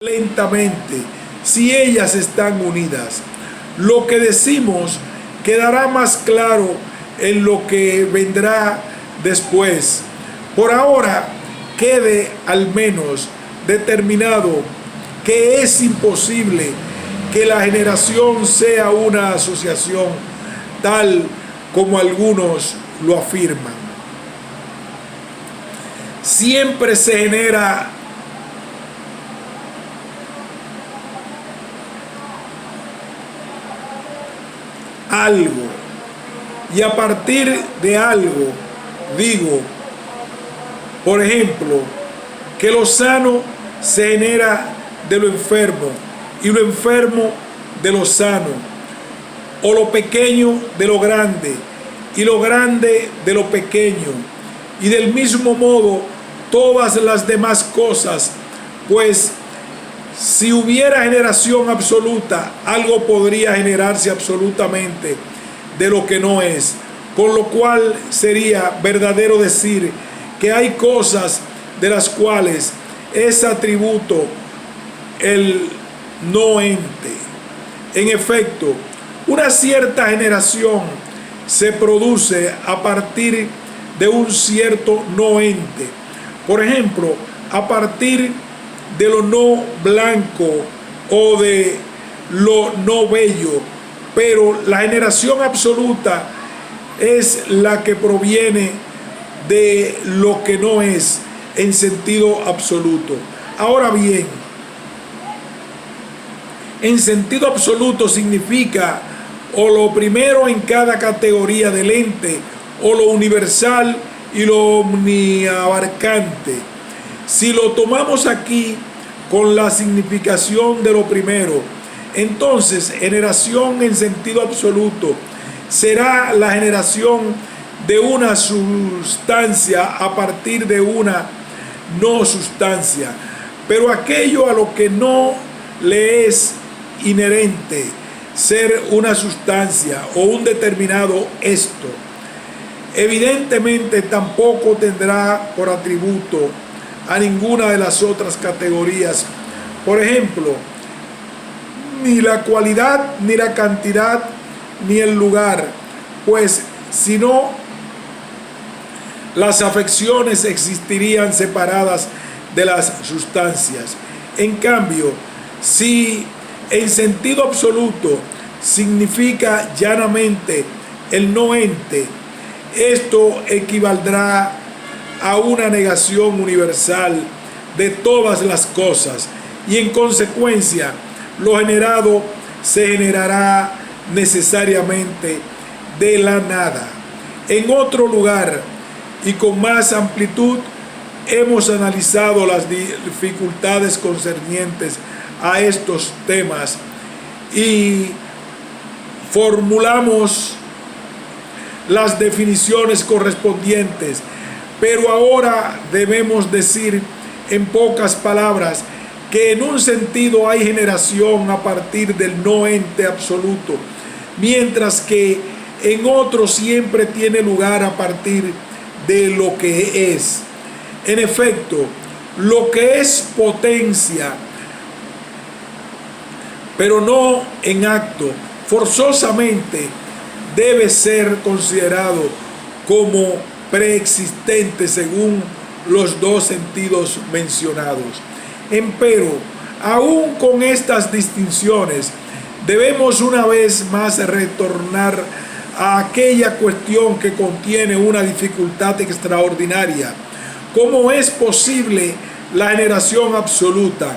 lentamente si ellas están unidas. Lo que decimos quedará más claro en lo que vendrá después. Por ahora quede al menos determinado que es imposible que la generación sea una asociación tal como algunos lo afirman. Siempre se genera algo, y a partir de algo, digo, por ejemplo, que lo sano se genera de lo enfermo y lo enfermo de lo sano, o lo pequeño de lo grande y lo grande de lo pequeño, y del mismo modo todas las demás cosas, pues si hubiera generación absoluta, algo podría generarse absolutamente de lo que no es, con lo cual sería verdadero decir que hay cosas de las cuales es atributo el no ente. En efecto, una cierta generación se produce a partir de un cierto no ente. Por ejemplo, a partir de lo no blanco o de lo no bello, pero la generación absoluta es la que proviene de lo que no es en sentido absoluto. Ahora bien, en sentido absoluto significa o lo primero en cada categoría del ente, o lo universal y lo omniabarcante. Si lo tomamos aquí con la significación de lo primero, entonces generación en sentido absoluto será la generación de una sustancia a partir de una no sustancia, pero aquello a lo que no le es inherente ser una sustancia o un determinado esto, evidentemente tampoco tendrá por atributo a ninguna de las otras categorías. Por ejemplo, ni la cualidad, ni la cantidad, ni el lugar, pues si no, las afecciones existirían separadas de las sustancias. En cambio, si en sentido absoluto significa llanamente el no ente, esto equivaldrá a una negación universal de todas las cosas, y en consecuencia lo generado se generará necesariamente de la nada. En otro lugar y con más amplitud hemos analizado las dificultades concernientes a estos temas y formulamos las definiciones correspondientes, pero ahora debemos decir en pocas palabras que en un sentido hay generación a partir del no ente absoluto, mientras que en otro siempre tiene lugar a partir de lo que es. En efecto, lo que es potencia, pero no en acto, forzosamente debe ser considerado como preexistente según los dos sentidos mencionados. Empero, aún con estas distinciones, debemos una vez más retornar a aquella cuestión que contiene una dificultad extraordinaria. ¿Cómo es posible la generación absoluta,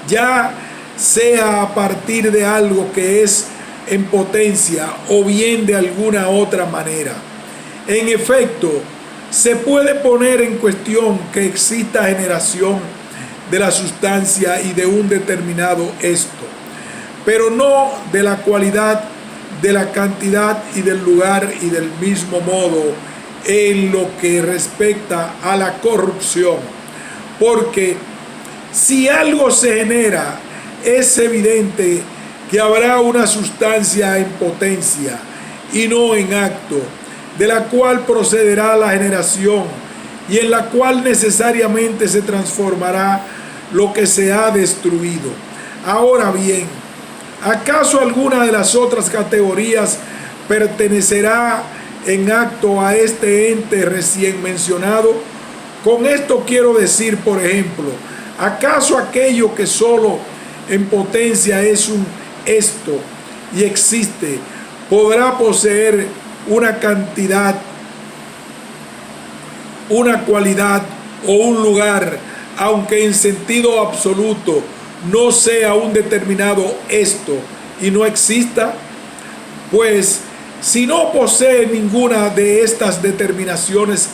ya sea a partir de algo que es en potencia o bien de alguna otra manera? En efecto, se puede poner en cuestión que exista generación de la sustancia y de un determinado esto, pero no de la cualidad, de la cantidad y del lugar, y del mismo modo en lo que respecta a la corrupción, porque si algo se genera, es evidente que habrá una sustancia en potencia y no en acto, de la cual procederá la generación y en la cual necesariamente se transformará lo que se ha destruido. Ahora bien, ¿acaso alguna de las otras categorías pertenecerá en acto a este ente recién mencionado? Con esto quiero decir, por ejemplo, ¿acaso aquello que solo en potencia es un esto y existe, podrá poseer una cantidad, una cualidad o un lugar, aunque en sentido absoluto no sea un determinado esto y no exista? Pues si no posee ninguna de estas determinaciones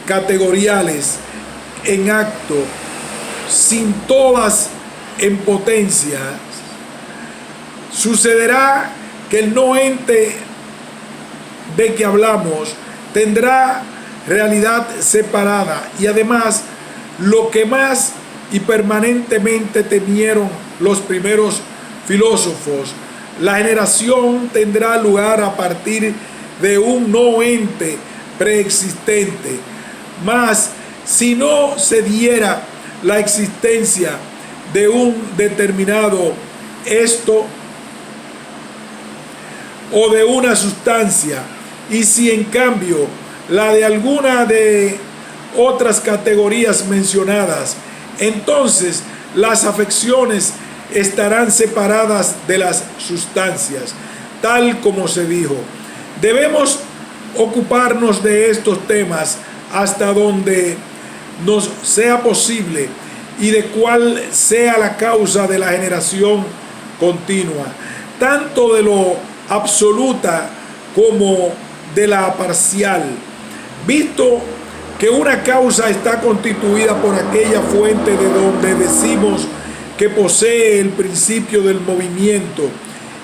categoriales en acto, sin todas en potencia, sucederá que el no ente de que hablamos tendrá realidad separada, y además lo que más y permanentemente temieron los primeros filósofos, la generación tendrá lugar a partir de un no ente preexistente. Mas si no se diera la existencia de un determinado esto o de una sustancia, y si en cambio la de alguna de otras categorías mencionadas, entonces las afecciones estarán separadas de las sustancias, tal como se dijo. Debemos ocuparnos de estos temas hasta donde nos sea posible y de cuál sea la causa de la generación continua, tanto de lo absoluta como de la parcial, visto que una causa está constituida por aquella fuente de donde decimos que posee el principio del movimiento,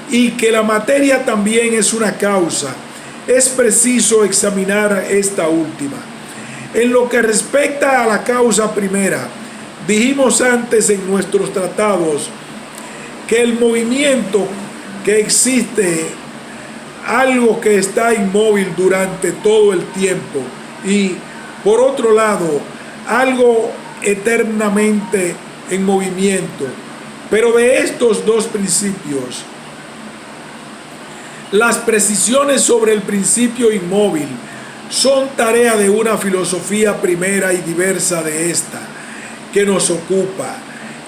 y que la materia también es una causa. Es preciso examinar esta última. En lo que respecta a la causa primera, dijimos antes en nuestros tratados que el movimiento que existe, algo que está inmóvil durante todo el tiempo, y por otro lado, algo eternamente en movimiento. Pero de estos dos principios, las precisiones sobre el principio inmóvil son tarea de una filosofía primera y diversa de esta, que nos ocupa.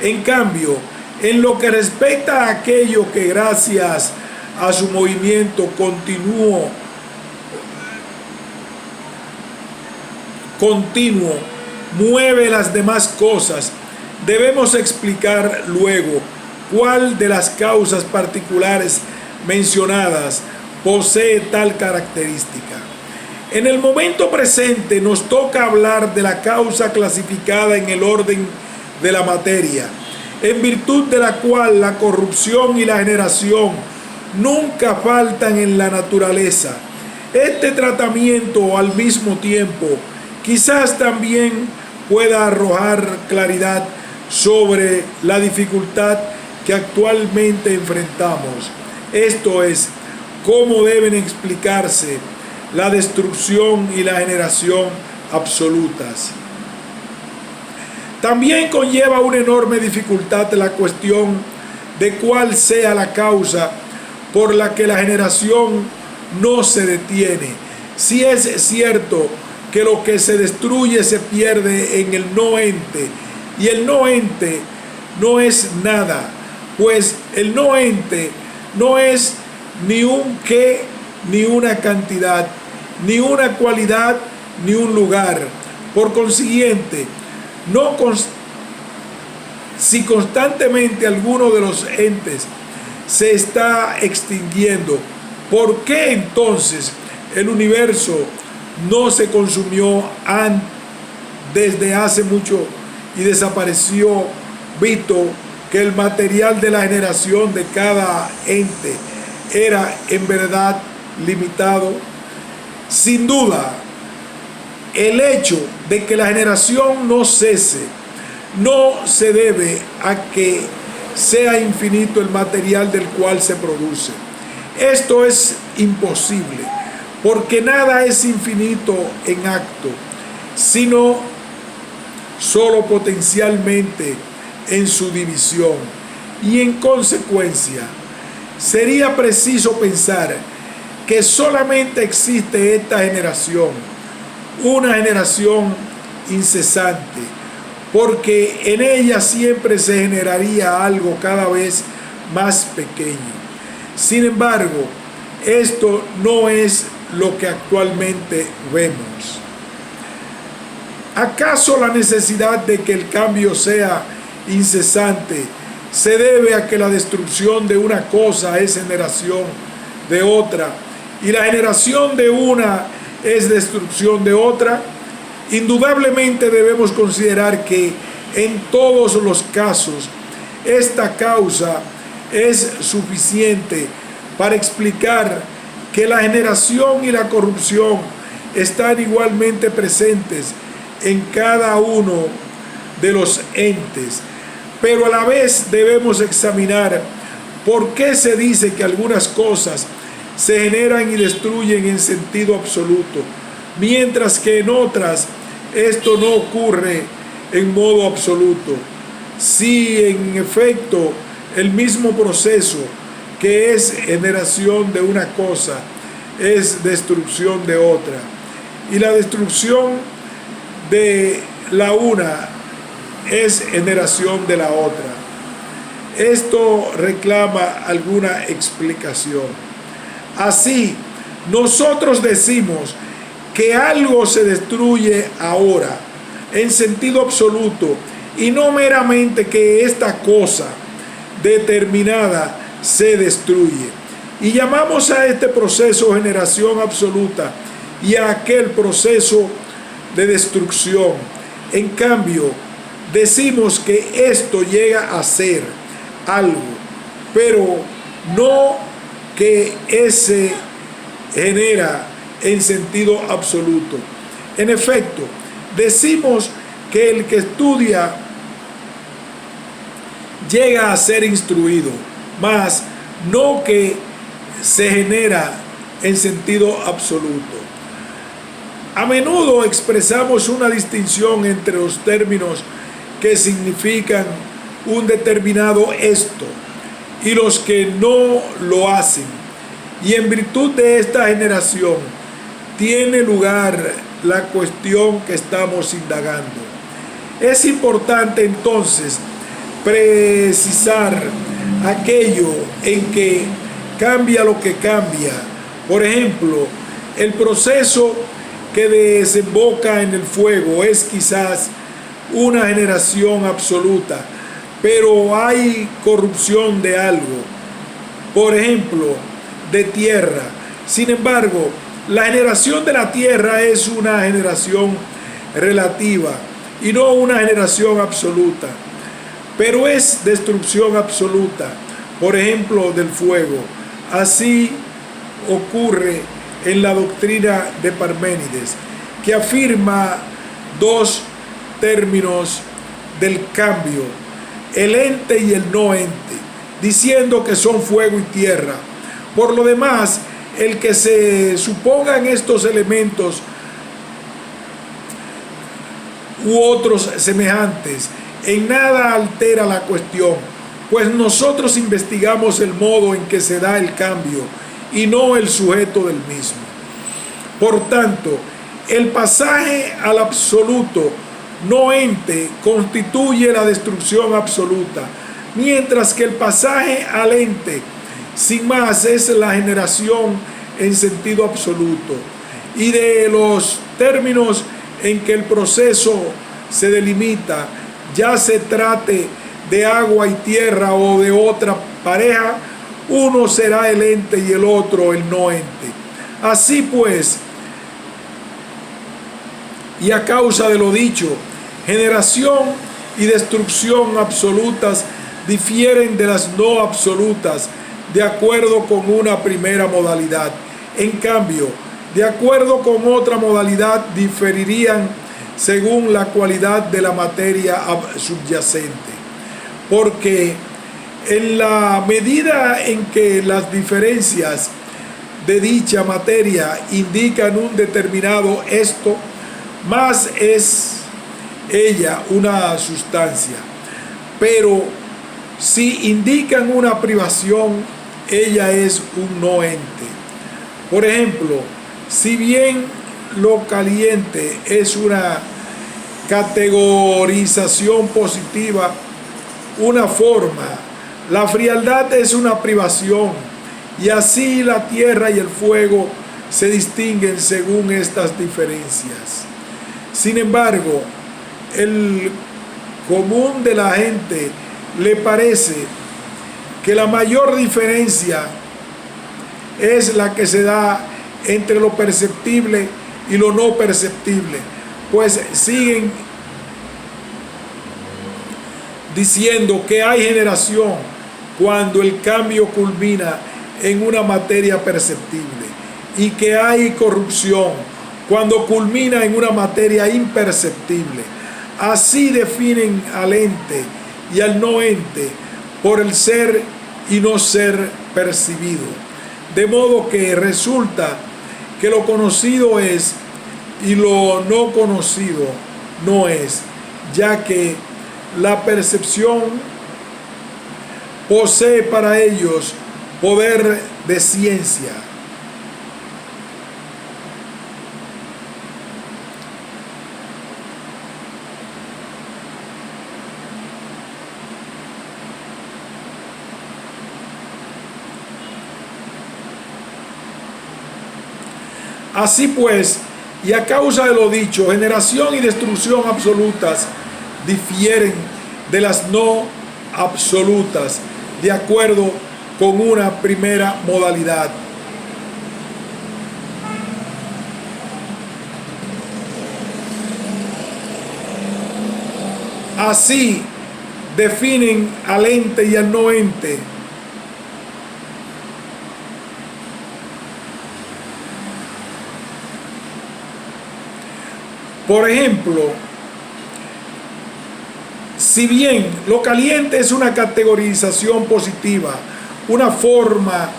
En cambio, en lo que respecta a aquello que gracias a su movimiento continuo mueve las demás cosas, debemos explicar luego cuál de las causas particulares mencionadas posee tal característica. En el momento presente nos toca hablar de la causa clasificada en el orden de la materia, en virtud de la cual la corrupción y la generación nunca faltan en la naturaleza. Este tratamiento al mismo tiempo quizás también pueda arrojar claridad sobre la dificultad que actualmente enfrentamos. Esto es, cómo deben explicarse la destrucción y la generación absolutas. También conlleva una enorme dificultad la cuestión de cuál sea la causa por la que la generación no se detiene. Si es cierto que lo que se destruye se pierde en el no ente, y el no ente no es nada, pues el no ente no es ni un qué, ni una cantidad, ni una cualidad, ni un lugar. Por consiguiente, si constantemente alguno de los entes se está extinguiendo, ¿por qué entonces el universo no se consumió desde hace mucho y desapareció, visto que el material de la generación de cada ente era en verdad limitado? Sin duda, el hecho de que la generación no cese no se debe a que sea infinito el material del cual se produce. Esto es imposible, porque nada es infinito en acto, sino solo potencialmente en su división. Y en consecuencia, sería preciso pensar que solamente existe esta generación, una generación incesante, porque en ella siempre se generaría algo cada vez más pequeño. Sin embargo, esto no es lo que actualmente vemos. ¿Acaso la necesidad de que el cambio sea incesante se debe a que la destrucción de una cosa es generación de otra y la generación de una es destrucción de otra? Indudablemente debemos considerar que en todos los casos esta causa es suficiente para explicar que la generación y la corrupción están igualmente presentes en cada uno de los entes, pero a la vez debemos examinar por qué se dice que algunas cosas se generan y destruyen en sentido absoluto, mientras que en otras esto no ocurre en modo absoluto. Si en efecto el mismo proceso que es generación de una cosa es destrucción de otra, y la destrucción de la una es generación de la otra. Esto reclama alguna explicación. Así, nosotros decimos que algo se destruye ahora en sentido absoluto y no meramente que esta cosa determinada se destruye. Y llamamos a este proceso generación absoluta y a aquel proceso de destrucción. En cambio, decimos que esto llega a ser algo, pero no que ese genera en sentido absoluto. En efecto, decimos que el que estudia llega a ser instruido, mas no que se genera en sentido absoluto. A menudo expresamos una distinción entre los términos que significan un determinado esto y los que no lo hacen. Y en virtud de esta generación tiene lugar la cuestión que estamos indagando. Es importante entonces precisar aquello en que cambia lo que cambia. Por ejemplo, el proceso que desemboca en el fuego es quizás una generación absoluta, pero hay corrupción de algo, por ejemplo, de tierra. Sin embargo, la generación de la tierra es una generación relativa y no una generación absoluta, pero es destrucción absoluta, por ejemplo, del fuego. Así ocurre en la doctrina de Parménides, que afirma dos términos del cambio, el ente y el no ente, diciendo que son fuego y tierra. Por lo demás, el que se supongan estos elementos u otros semejantes en nada altera la cuestión, pues nosotros investigamos el modo en que se da el cambio y no el sujeto del mismo. Por tanto, el pasaje al absoluto no ente constituye la destrucción absoluta, mientras que el pasaje al ente sin más es la generación en sentido absoluto. Y de los términos en que el proceso se delimita, ya se trate de agua y tierra o de otra pareja, uno será el ente y el otro el no ente. Así pues, y a causa de lo dicho, generación y destrucción absolutas difieren de las no absolutas de acuerdo con una primera modalidad. En cambio, de acuerdo con otra modalidad, diferirían según la cualidad de la materia subyacente. Porque en la medida en que las diferencias de dicha materia indican un determinado esto, más es ella una sustancia. pero si indican una privación, ella es un no ente. Por ejemplo, si bien lo caliente es una categorización positiva, una forma, la frialdad es una privación, y así la tierra y el fuego se distinguen según estas diferencias. Sin embargo, el común de la gente le parece que la mayor diferencia es la que se da entre lo perceptible y lo no perceptible, pues siguen diciendo que hay generación cuando el cambio culmina en una materia perceptible, y que hay corrupción cuando culmina en una materia imperceptible. Así definen al ente y al no ente por el ser y no ser percibido. De modo que resulta que lo conocido es y lo no conocido no es, ya que la percepción posee para ellos poder de ciencia. Así pues, y a causa de lo dicho, generación y destrucción absolutas difieren de las no absolutas, de acuerdo con una primera modalidad. Así definen al ente y al no ente. Por ejemplo, si bien lo caliente es una categorización positiva, una forma,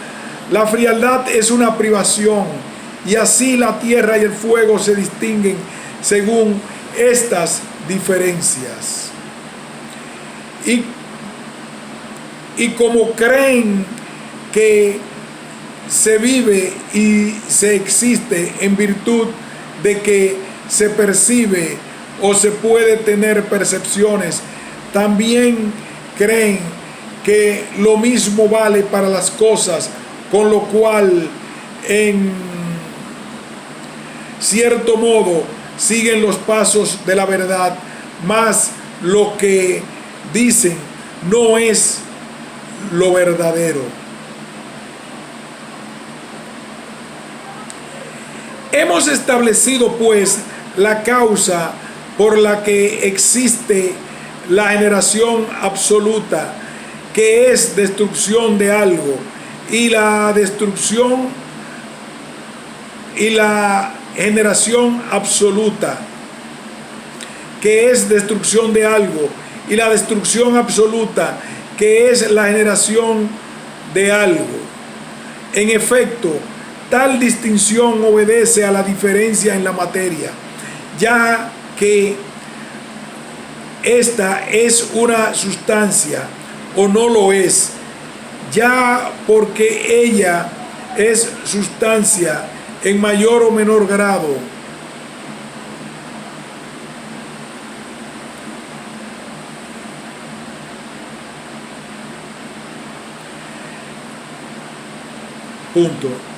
la frialdad es una privación, y así la tierra y el fuego se distinguen según estas diferencias. Y como creen que se vive y se existe en virtud de que se percibe o se puede tener percepciones, también creen que lo mismo vale para las cosas, con lo cual en cierto modo siguen los pasos de la verdad, mas lo que dicen no es lo verdadero. Hemos establecido pues la causa por la que existe la generación absoluta, que es destrucción de algo, y la destrucción y la generación absoluta, que es destrucción de algo, y la destrucción absoluta, que es la generación de algo. En efecto, tal distinción obedece a la diferencia en la materia, ya que esta es una sustancia o no lo es, ya porque ella es sustancia en mayor o menor grado. Punto.